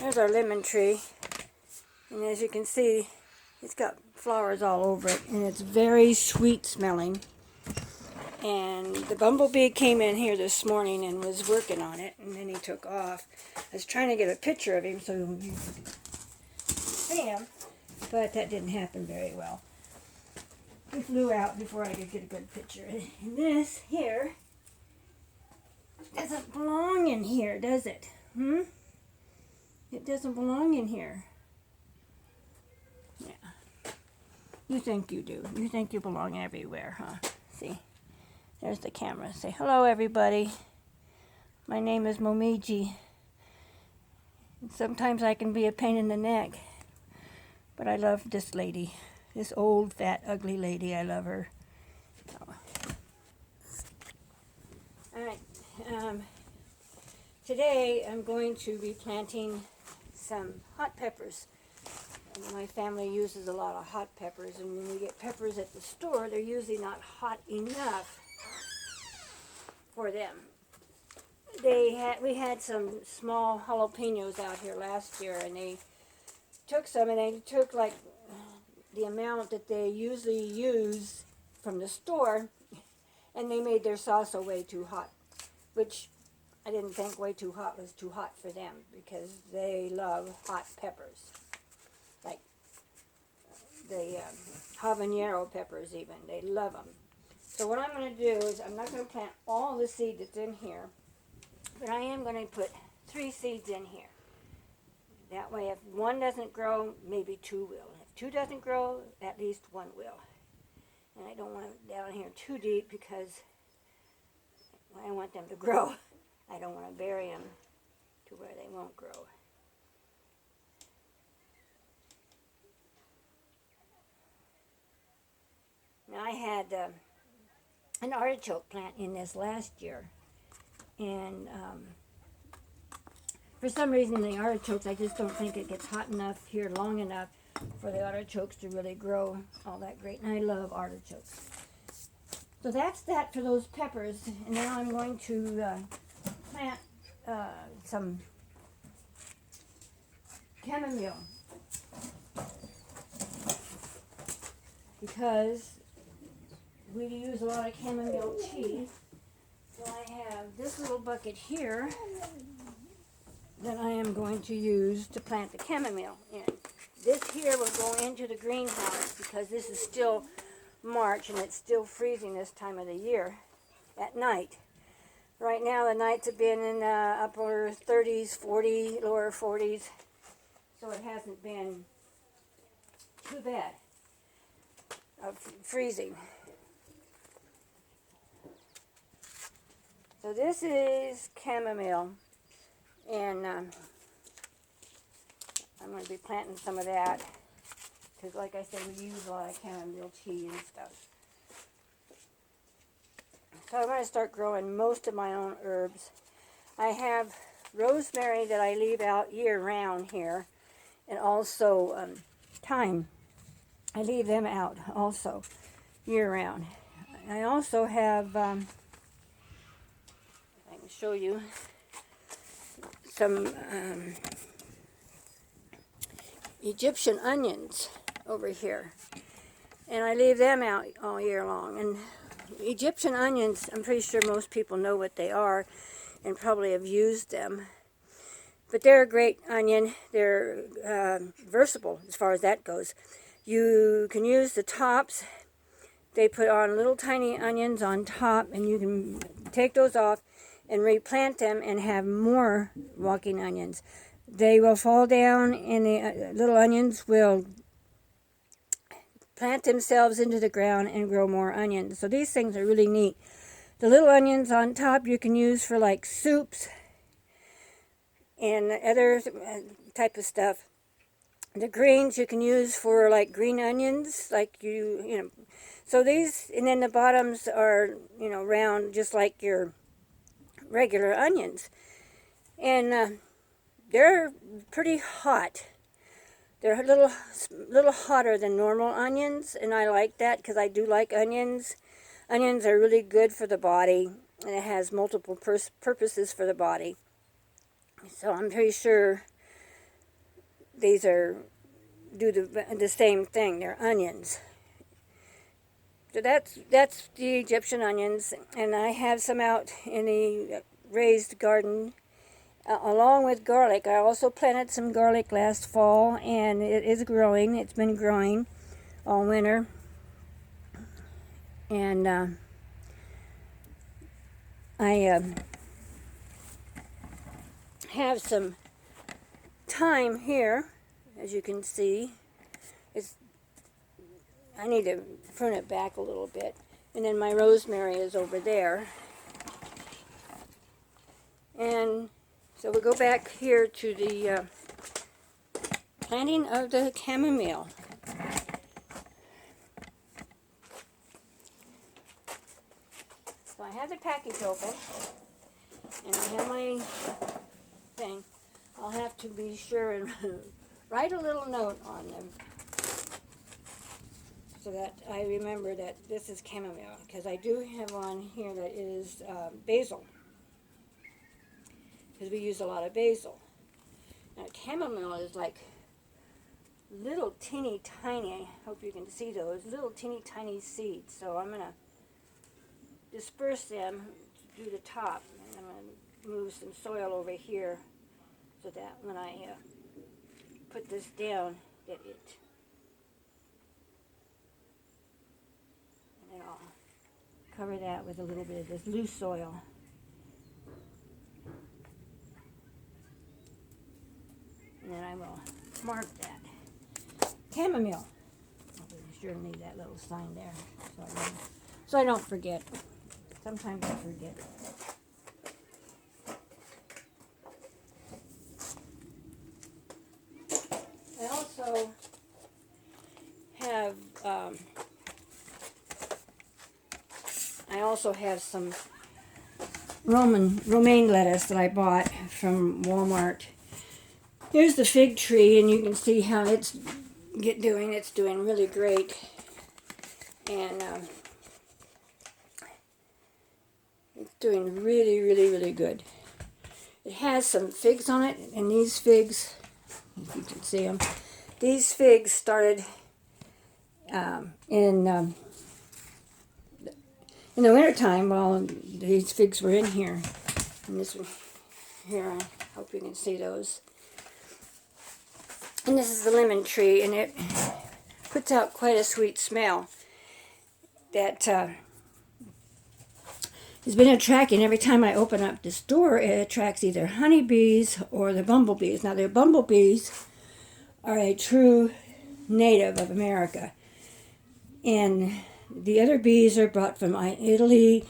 There's our lemon tree, and as you can see, it's got flowers all over it, and it's very sweet smelling. And the bumblebee came in here this morning and was working on it, and then he took off. I was trying to get a picture of him so you could see him, but that didn't happen very well. He flew out before I could get a good picture. And this here doesn't belong in here, does it? It doesn't belong in here. Yeah. You think you do. You think you belong everywhere, huh? See? There's the camera. Say hello, everybody. My name is Momiji. And sometimes I can be a pain in the neck. But I love this lady. This old, fat, ugly lady. I love her. Oh. Alright. Today I'm going to be planting some hot peppers. My family uses a lot of hot peppers, and when you get peppers at the store, they're usually not hot enough for them. We had some small jalapenos out here last year, and they took some, and they took like the amount that they usually use from the store, and they made their salsa way too hot, which I didn't think way too hot was too hot for them, because they love hot peppers, like the habanero peppers even. They love them. So what I'm going to do is I'm not going to plant all the seed that's in here, but I am going to put 3 seeds in here. That way if one doesn't grow, maybe 2 will. If 2 doesn't grow, at least 1 will. And I don't want it down here too deep because I want them to grow. I don't want to bury them to where they won't grow. Now I had an artichoke plant in this last year, and for some reason the artichokes, I just don't think it gets hot enough here long enough for the artichokes to really grow all that great, and I love artichokes. So that's that for those peppers, and now I'm going to plant some chamomile, because we use a lot of chamomile tea. So I have this little bucket here that I am going to use to plant the chamomile in. This here will go into the greenhouse because this is still March and it's still freezing this time of the year at night. Right now the nights have been in the upper 30s, 40, lower 40s, so it hasn't been too bad of freezing. So this is chamomile, and I'm going to be planting some of that because, like I said, we use a lot of chamomile tea and stuff. So I'm going to start growing most of my own herbs. I have rosemary that I leave out year-round here, and also thyme. I leave them out also year-round. I also have, I can show you some Egyptian onions over here, and I leave them out all year long. And Egyptian onions, I'm pretty sure most people know what they are and probably have used them, but they're a great onion. They're versatile as far as that goes. You can use the tops. They put on little tiny onions on top, and you can take those off and replant them and have more walking onions. They will fall down, and the little onions will plant themselves into the ground and grow more onions. So these things are really neat. The little onions on top you can use for like soups and other type of stuff. The greens you can use for like green onions, like you know. So these, and then the bottoms are, you know, round just like your regular onions. And they're pretty hot. They're a little hotter than normal onions, and I like that because I do like onions. Onions are really good for the body, and it has multiple purposes for the body. So I'm pretty sure these do the same thing. They're onions. So that's the Egyptian onions, and I have some out in the raised garden along with garlic. I also planted some garlic last fall, and it is growing. It's been growing all winter, and I have some thyme here, as you can see. I need to prune it back a little bit. And then my rosemary is over there. And so we'll go back here to the planting of the chamomile. So I have the package open, and I have my thing. I'll have to be sure and write a little note on them, so that I remember that this is chamomile, because I do have on here that is basil, because we use a lot of basil. Now chamomile is like little teeny tiny, I hope you can see those, little teeny tiny seeds. So I'm going to disperse them to do the top, and I'm going to move some soil over here so that when I put this down, that it, and then I'll cover that with a little bit of this loose soil. And then I will mark that. Chamomile. I'll be sure to leave that little sign there so I don't forget. Sometimes I forget. I also have some romaine lettuce that I bought from Walmart. Here's the fig tree, and you can see how it's doing. It's doing really great, and it's doing really, really, really good. It has some figs on it, and these figs, if you can see them, these figs started in the wintertime while these figs were in here. And this one here, I hope you can see those. And this is the lemon tree, and it puts out quite a sweet smell that has been attracting. Every time I open up this door, it attracts either honeybees or the bumblebees. Now, the bumblebees are a true native of America, and the other bees are brought from Italy,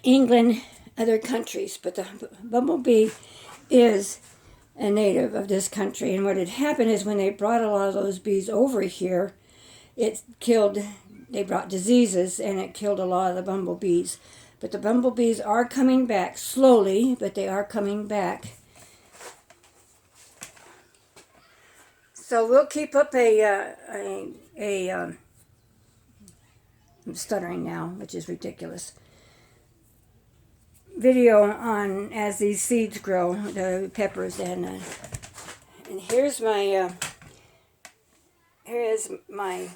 England, other countries, but the bumblebee is a native of this country. And what had happened is when they brought a lot of those bees over here, they brought diseases, and it killed a lot of the bumblebees. But the bumblebees are coming back slowly, but they are coming back. So we'll keep up I'm stuttering now, which is ridiculous, video on as these seeds grow, the peppers, and here's my here is my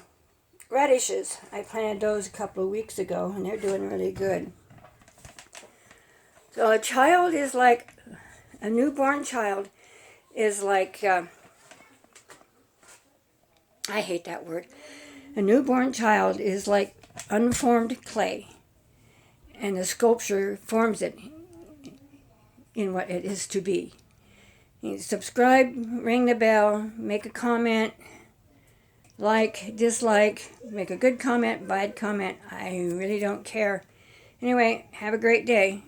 radishes. I planted those a couple of weeks ago, and they're doing really good. So a newborn child is like, I hate that word. A newborn child is like unformed clay, and the sculpture forms it in what it is to be. You subscribe, ring the bell, make a comment, like, dislike, make a good comment, bad comment. I really don't care. Anyway, have a great day.